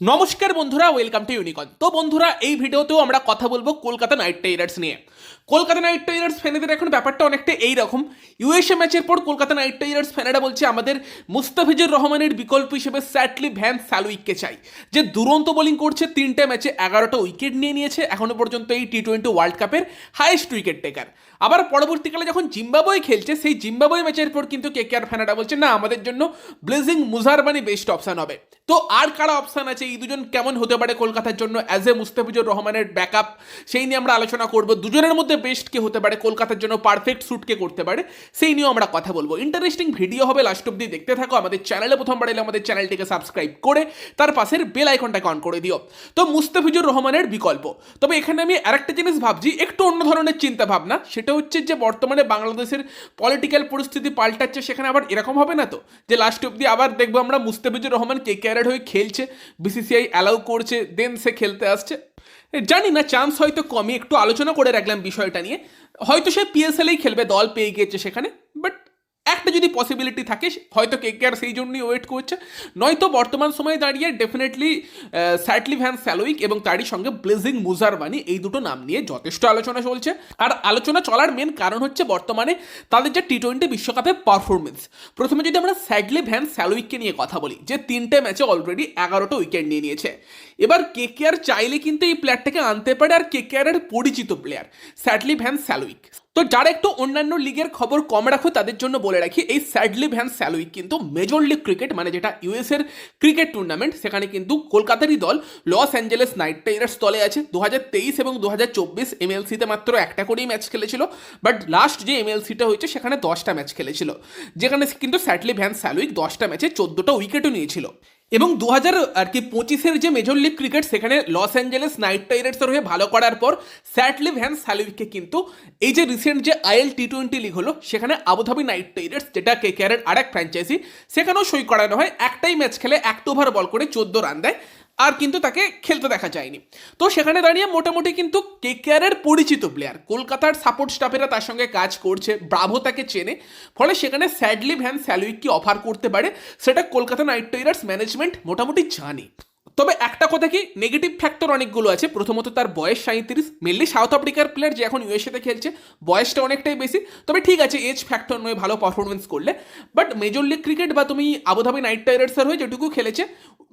নমস্কার বন্ধুরা, welcome to unicorn. তো বন্ধুরা, এই ভিডিওতেও আমরা কথা বলবো কলকাতা নাইট রাইডার্স নিয়ে। কলকাতা নাইট রাইডার্স ফ্যানেদের এখন ব্যাপারটা অনেকটা এইরকম। ইউএসএ ম্যাচের পর কলকাতা নাইট রাইডার্স ফ্যানেরা বলছে আমাদের মুস্তাফিজুর রহমানের বিকল্প হিসেবে স্যাটলি ভ্যান স্যালুইককে চাই, যে দুরন্ত বোলিং করছে, 3টে ম্যাচে 11টা উইকেট নিয়ে নিয়েছে, এখনো পর্যন্ত এই টি-20 ওয়ার্ল্ড কাপের হাইয়েস্ট উইকেট টেকার। আবার পরবর্তীকালে যখন জিম্বাবুয়ে খেলছে, সেই জিম্বাবুয়ে ম্যাচের পর কিন্তু কেকেআর ফ্যানেরা বলছে না, আমাদের জন্য ব্লেজিং মুজারবানি বেস্ট অপশন হবে। তো আর কারা অপশন আছে, এই দুজন কেমন হতে পারে কলকাতার জন্য অ্যাজ এ মুস্তাফিজুর রহমানের ব্যাকআপ, সেই নিয়ে আমরা আলোচনা করব। দুজনের মধ্যে বেস্ট কে হতে পারে, কলকাতার জন্য পারফেক্ট স্যুট কে করতে পারে, সেই নিয়েও আমরা কথা বলবো। ইন্টারেস্টিং ভিডিও হবে, লাস্ট অব্দি দেখতে থাকো। আমাদের চ্যানেলে প্রথমবার এলে আমাদের চ্যানেলটিকে সাবস্ক্রাইব করে তার পাশের বেল আইকনটাকে অন করে দিও। তো মুস্তাফিজুর রহমানের বিকল্প, তবে এখানে আমি আরেকটা জিনিস ভাবছি, একটু অন্য ধরনের চিন্তা ভাবনা। সেটা হচ্ছে যে বর্তমানে বাংলাদেশের পলিটিক্যাল পরিস্থিতি পাল্টাচ্ছে, সেখানে আবার এরকম হবে না তো যে লাস্ট অব্দি আবার দেখবো আমরা মুস্তাফিজুর রহমান কেকেআর হয়ে খেলছে, বিসিসিআই অ্যালাউ করছে, দেন সে খেলতে আসছে। জানি না, চান্স হয়তো কমই। একটু আলোচনা করে রাখলাম বিষয়টা নিয়ে। হয়তো সে পিএসএলেই খেলবে, দল পেয়ে গিয়েছে সেখানে, বাট একটা যদি পসিবিলিটি থাকে, হয়তো কেকেআর সেই জন্যই ওয়েট করছে। নয়তো বর্তমান সময়ে দাঁড়িয়ে ডেফিনেটলি স্যাটলি ভ্যান স্যালুইক এবং তারই সঙ্গে ব্লেজিং মুজারবানি, এই দুটো নাম নিয়ে যথেষ্ট আলোচনা চলছে। আর আলোচনা চলার মেন কারণ হচ্ছে বর্তমানে তাদের যে টি-20 বিশ্বকাপের পারফরমেন্স। প্রথমে যদি আমরা স্যাটলি ভ্যান স্যালুইককে নিয়ে কথা বলি, যে 3টে ম্যাচে অলরেডি 11টা উইকেট নিয়ে নিয়েছে। এবার কেকেআর চাইলে কিন্তু এই প্লেয়ারটাকে আনতে পারে, আর কেকেআরের পরিচিত প্লেয়ার স্যাটলি ভ্যান স্যালুইক। তো যারা একটু অন্যান্য লিগের খবর কম রাখো তাদের জন্য বলে রাখি, এই স্যাটলি ভ্যান স্যালুইক কিন্তু মেজর লিগ ক্রিকেট, মানে যেটা ইউএস এর ক্রিকেট টুর্নামেন্ট, সেখানে কিন্তু কলকাতারই দল লস অ্যাঞ্জেলেস নাইট রাইডার্স দলে আছে। 2023 এবং 2024 এমএলসিতে মাত্র একটা করেই ম্যাচ খেলেছিল, বাট লাস্ট যে এমএলসিটা হয়েছে সেখানে 10টা ম্যাচ খেলেছিল, যেখানে কিন্তু স্যাটলি ভ্যান স্যালুইক 10টা ম্যাচে 14টা উইকেটও নিয়েছিল। এবং 2025-এর যে মেজর লিগ ক্রিকেট, সেখানে লস অ্যাঞ্জেলেস নাইট রাইডার্সের হয়ে ভালো করার পর স্যাটলি ভ্যান স্যালুইককে কিন্তু এই যে রিসেন্ট যে আইএল টি-20 লিগ হলো, সেখানে আবুধাবি নাইট রাইডার্স, যেটা কেকেআরের আরেক ফ্র্যাঞ্চাইজি, সেখানেও সই করানো হয়। একটাই ম্যাচ খেলে 1 ওভার বল করে 14 রান দেয়, আর কিন্তু তাকে খেলতে দেখা যায়নি। তো সেখানে দাঁড়িয়ে মোটামুটি কিন্তু কেকেআরের পরিচিত প্লেয়ার, কলকাতার সাপোর্ট স্টাফেরা তার সঙ্গে কাজ করছে, ব্রাভো তাকে চেনে, ফলে সেখানে স্যাটলি ভ্যান স্যালুইক কি অফার করতে পারে সেটা কলকাতা নাইট রাইডার্স ম্যানেজমেন্ট মোটামুটি জানে। তবে একটা কথা কি, নেগেটিভ ফ্যাক্টর অনেকগুলো আছে। প্রথমত তার বয়স 37, মেনলি সাউথ আফ্রিকার প্লেয়ার যে এখন ইউএসএতে খেলছে, বয়সটা অনেকটাই বেশি। তবে ঠিক আছে, এজ ফ্যাক্টর নয় ভালো পারফরমেন্স করলে, বাট মেজর লিগ ক্রিকেট বা তুমি আবুধাবি নাইট রাইডার্সের হয়ে যেটুকু খেলেছে,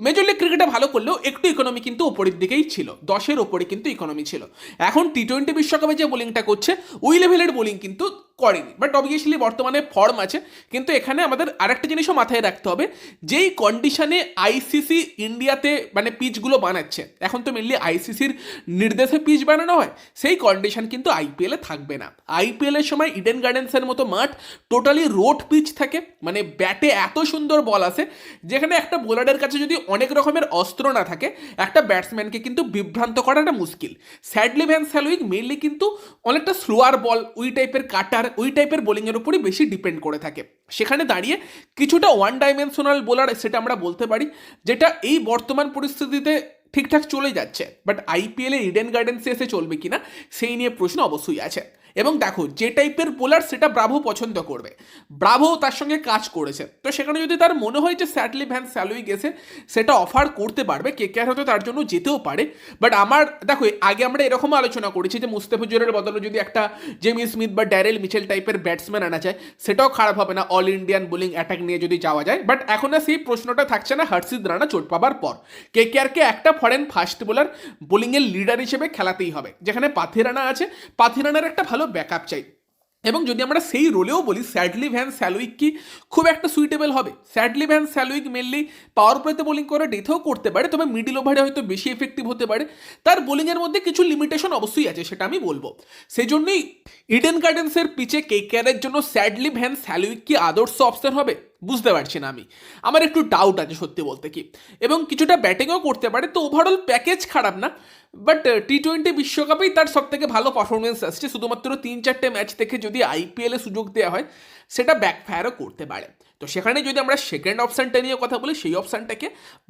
মেজর লিগ ক্রিকেটে ভালো করলেও একটু ইকোনমি কিন্তু ওপরের দিকেই ছিল, 10-এর ওপরে কিন্তু ইকোনমি ছিল। এখন টি-20 বিশ্বকাপে যে বোলিংটা করছে, ওই লেভেলের বোলিং কিন্তু করেনি, বাট অবভিয়াসলি বর্তমানে ফর্ম আছে। কিন্তু এখানে আমাদের আরেকটা জিনিসও মাথায় রাখতে হবে, যেই কন্ডিশনে আইসিসি ইন্ডিয়াতে মানে পিচগুলো বানাচ্ছে, এখন তো মেনলি আইসিসির নির্দেশে পিচ বানানো হয়, সেই কন্ডিশন কিন্তু আইপিএলে থাকবে না। আইপিএলের সময় ইডেন গার্ডেন্সের মতো মাঠ টোটালি রোড পিচ থাকে, মানে ব্যাটে এত সুন্দর বল আসে, যেখানে একটা বোলারের কাছে যদি অনেক রকমের অস্ত্র না থাকে, একটা ব্যাটসম্যানকে কিন্তু বিভ্রান্ত করাটা মুশকিল। স্যাটলি ভ্যান স্যালুইক মেনলি কিন্তু অনেকটা স্লোয়ার বল, ওই টাইপের কাটার, ওই টাইপের বোলিংয়ের উপরই বেশি ডিপেন্ড করে থাকে। সেখানে দাঁড়িয়ে কিছুটা ওয়ান ডাইমেনশনাল বোলার সেটা আমরা বলতে পারি, যেটা এই বর্তমান পরিস্থিতিতে ঠিকঠাক চলে যাচ্ছে, বাট আইপিএলে ইডেন গার্ডেন্সে এসে চলবে কিনা সেই নিয়ে প্রশ্ন অবশ্যই আছে। এবং দেখো, যে টাইপের বোলার সেটা ব্রাভো পছন্দ করবে, ব্রাভো তার সঙ্গে কাজ করেছে, তো সেখানে যদি তার মনে হয় যে স্যাটলি ভ্যান স্যালুইক এসে সেটা অফার করতে পারবে, কেকেআর হয়তো তার জন্য যেতেও পারে। বাট আমার দেখো, আগে আমরা এরকম আলোচনা করেছি যে মুস্তাফিজুরের বদলে যদি একটা জেমি স্মিথ বা ড্যারেল মিচেল টাইপের ব্যাটসম্যান আনা যায়, সেটাও খারাপ হবে না, অল ইন্ডিয়ান বোলিং অ্যাটাক নিয়ে যদি যাওয়া যায়। বাট এখন আর সেই প্রশ্নটা থাকছে না হর্ষিত রানা চোট পাবার পর। কেকেআরকে একটা ফরেন ফাস্ট বোলার বোলিংয়ের লিডার হিসেবে খেলাতেই হবে, যেখানে পাথিরানা আছে, পাথিরানার একটা ভালো ব্যাকআপ চাই। এবং যদি আমরা সেই রোলেও বলি, স্যাটলি ভ্যান স্যালুইক কি খুব একটা সুইটেবল হবে? স্যাটলি ভ্যান স্যালুইক মেনলি পাওয়ার প্লেতে বোলিং করে ডেথেও করতে পারে, তবে মিডিল ওভারে হয়তো বেশি এফেক্টিভ হতে পারে। তার বোলিংয়ের মধ্যে কিছু লিমিটেশন অবশ্যই আছে, সেটা আমি বলবো। সেই জন্যই ইডেন গার্ডেন্সের পিচে কেকেআরের জন্য স্যাটলি ভ্যান স্যালুইক কি আদর্শ অপশন হবে বুঝতে পারছি না আমি, আমার একটু ডাউট আছে সত্যি বলতে কি। এবং কিছুটা ব্যাটিংও করতে পারে, তো ওভারঅল প্যাকেজ খারাপ না। বাট টি-20 বিশ্বকাপেই তার সব থেকে ভালো পারফরমেন্স আসছে, শুধুমাত্র 3-4টে ম্যাচ থেকে যদি আইপিএলে সুযোগ দেওয়া হয়, সেটা ব্যাকফায়ারও করতে পারে। তো সেখানে যদি আমরা সেকেন্ড অপশানটা নিয়ে কথা বলি, সেই অপশানটাকে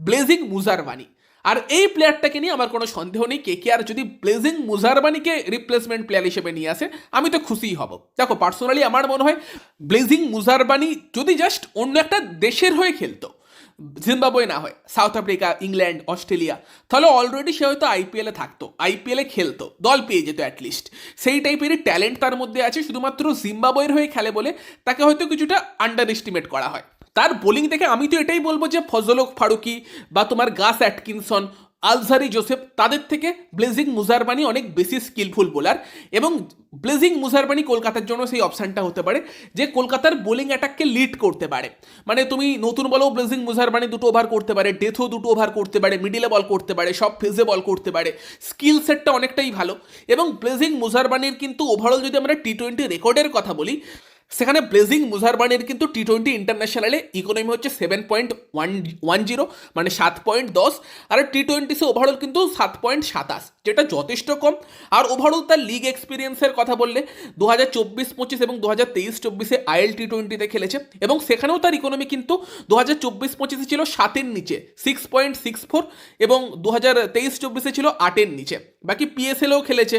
ব্লেজিং মুজারবানি। আর এই প্লেয়ারটাকে নিয়ে আমার কোনো সন্দেহ নেই, কেকেআর যদি ব্লেজিং মুজারবানিকে রিপ্লেসমেন্ট প্লেয়ার হিসেবে নিয়ে আসে, আমি তো খুশিই হব। দেখো, পার্সোনালি আমার মনে হয় ব্লেজিং মুজারবানি যদি জাস্ট অন্য একটা দেশের হয়ে খেলতো, জিম্বাবুয়ে না হয় সাউথ আফ্রিকা, ইংল্যান্ড, অস্ট্রেলিয়া, তাহলে অলরেডি সে হয়তো আইপিএলে থাকতো, আইপিএলে খেলতো, দল পেয়ে যেত অ্যাটলিস্ট। সেই টাইপেরই ট্যালেন্ট তার মধ্যে আছে, শুধুমাত্র জিম্বাবুয়ের হয়ে খেলে বলে তাকে হয়তো কিছুটা আন্ডার এস্টিমেট করা হয়। তার বোলিং দেখে আমি তো এটাই বলবো যে ফজলক ফারুকি বা তোমার গাস অ্যাটকিনসন, আলজারি জোসেফ, তাদের থেকে ব্লেজিং মুজারবানি অনেক বেশি স্কিলফুল বোলার। এবং ব্লেজিং মুজারবানি কলকাতার জন্য সেই অপশানটা হতে পারে যে কলকাতার বোলিং অ্যাটাককে লিড করতে পারে। মানে তুমি নতুন বলেও ব্লেজিং মুজারবানি দুটো ওভার করতে পারে, ডেথও দুটো ওভার করতে পারে, মিডিলে বল করতে পারে, সব ফেজে বল করতে পারে, স্কিল সেটটা অনেকটাই ভালো। এবং ব্লেজিং মুজারবানির কিন্তু ওভারঅল যদি আমরা টি-20 রেকর্ডের কথা বলি, সেখানে ব্লেজিং মুজারবানির কিন্তু টি-20 ইন্টারন্যাশনালে ইকোনমি হচ্ছে 7.10, মানে 7.10, আর টি-20 ওভারঅল কিন্তু 7.27, যেটা যথেষ্ট কম। আর ওভারঅল তার লিগ এক্সপিরিয়েন্সের কথা বললে 2024-25 এবং 2023-24 আইএল টি-20তে খেলেছে, এবং সেখানেও তার ইকোনমি কিন্তু 2024-25 ছিল 7-এর নিচে 6.64, এবং 2023-24 ছিল 8-এর নিচে। বাকি পিএসএলেও খেলেছে,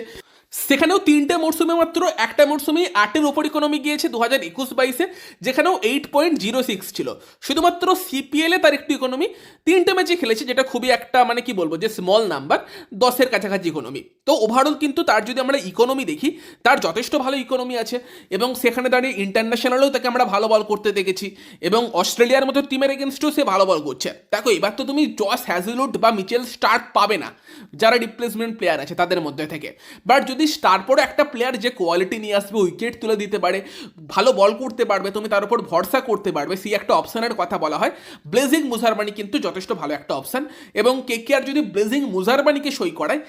সেখানেও 3টে মরশুমে মাত্র একটা মরশুমেই 8-এর ওপর ইকোনমি গিয়েছে 2021-22-এ, যেখানেও 8.06 ছিল। শুধুমাত্র সিপিএলে তার একটু ইকোনমি 3টে ম্যাচে খেলেছে, যেটা খুবই একটা মানে কি বলবো যে স্মল নাম্বার, 10-এর কাছাকাছি ইকোনমি। তো ওভারঅল কিন্তু তার যদি আমরা ইকোনমি দেখি, তার যথেষ্ট ভালো ইকোনমি আছে, এবং সেখানে দাঁড়িয়ে ইন্টারন্যাশনালেও তাকে আমরা ভালো বল করতে দেখেছি, এবং অস্ট্রেলিয়ার মতো টিমের এগেনস্টেও সে ভালো বল করছে। দেখো এবার তো তুমি জস হ্যাজেলউড বা মিচেল স্টার্ক পাবে না, যারা রিপ্লেসমেন্ট প্লেয়ার আছে তাদের মধ্যে থেকে। বাট যদি তারপরে একটা প্লেয়ার যে কোয়ালিটি নিয়ে আসবে, উইকেট তুলে দিতে পারে, ভালো বল করতে পারবে, তুমি তার উপর ভরসা করতে পারবে, সেই একটা অপশানের কথা বলা হয়। ব্লেজিং মুজারবানি কিন্তু যথেষ্ট ভালো একটা অপশান, এবং কেকেআর যদি ব্লেজিং মুজারবানিকে সই করায়,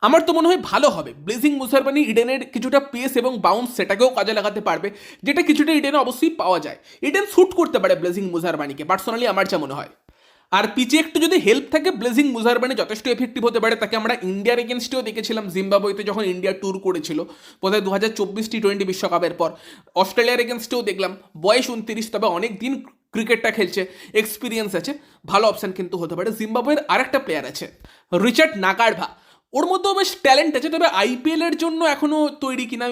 আমার তো মনে হয় ভালো হবে। ব্লেজিং মুজারবানি ইডেনের কিছুটা পেস এবং বাউন্স সেটাকেও কাজে লাগাতে পারবে, যেটা কিছুটা ইডেনে অবশ্যই পাওয়া যায়। ইডেন শ্যুট করতে পারে ব্লেজিং মুজারবানিকে, পার্সোনালি আমার যা মনে হয়। আর পিচে একটু যদি হেল্প থাকে, ব্লেজিং মুজারবানি যথেষ্ট এফেক্টিভ হতে পারে। তাকে আমরা ইন্ডিয়ার এগেনস্টেও দেখেছিলাম জিম্বাবুয়েতে যখন ইন্ডিয়া ট্যুর করেছিল, বোধহয় 2024 টি-20 বিশ্বকাপের পর। অস্ট্রেলিয়ার এগেনস্টেও দেখলাম, বয়স 29, তবে অনেক দিন ক্রিকেটটা খেলছে, এক্সপিরিয়েন্স আছে, ভালো অপশান কিন্তু হতে পারে। জিম্বাবুয়ের আরেকটা প্লেয়ার আছে রিচার্ড নাগারভা, ওর মধ্যেও বেশ ট্যালেন্ট আছে, তবে আইপিএলের জন্য এখনও তৈরি কিনা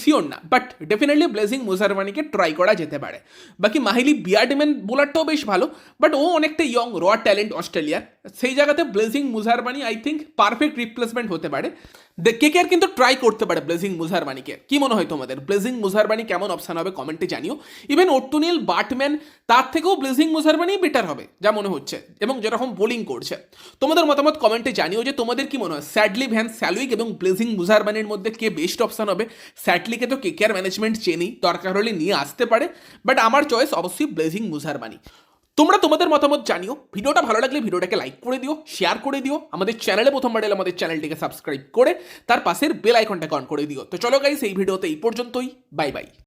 শিওর না, বাট ডেফিনেটলি ব্লেজিং মুজারবানিকে ট্রাই করা যেতে পারে। বাকি মাহিলি বিয়ার্ডম্যান বোলারটাও বেশ ভালো, বাট ও অনেকটা ইয়ং, র ট্যালেন্ট অস্ট্রেলিয়ার, সেই জায়গাতে Blessing Muzarabani I think perfect replacement হতে পারে। কেকেআর কিন্তু ট্রাই করতে পারে ব্লেজিং মুজারবানিকে। কি মনে হয় তোমাদের, ব্লেজিং মুজারবানি কেমন অপশান হবে কমেন্টে জানিও। ইভেন ওর্টুনিল, বাটম্যান, তার থেকেও ব্লেজিং মুজারবানি বেটার হবে যা মনে হচ্ছে, এবং যেরকম বোলিং করছে। তোমাদের মতামত কমেন্টে জানিও যে তোমাদের কি মনে হয়, স্যাডলি, ভ্যান স্যালুইক এবং ব্লেজিং মুজারবানির মধ্যে কে বেস্ট অপশান হবে। স্যাডলিকে তো কেকেআর ম্যানেজমেন্ট চেনেই, দরকার হলে নিয়ে আসতে পারে, বাট আমার চয়েস অবশ্যই ব্লেজিং মুজারবানি। তোমরা তোমাদের মতামত জানিও। ভিডিওটা ভালো লাগলে ভিডিওটাকে লাইক করে দিও, শেয়ার করে দিও। আমাদের চ্যানেলে প্রথমবার এলে আমাদের চ্যানেলটিকে সাবস্ক্রাইব করে তার পাশের বেল আইকনটাকে অন করে দিও। তো চলো গাইস, এই ভিডিওতে এই পর্যন্তই, বাই বাই।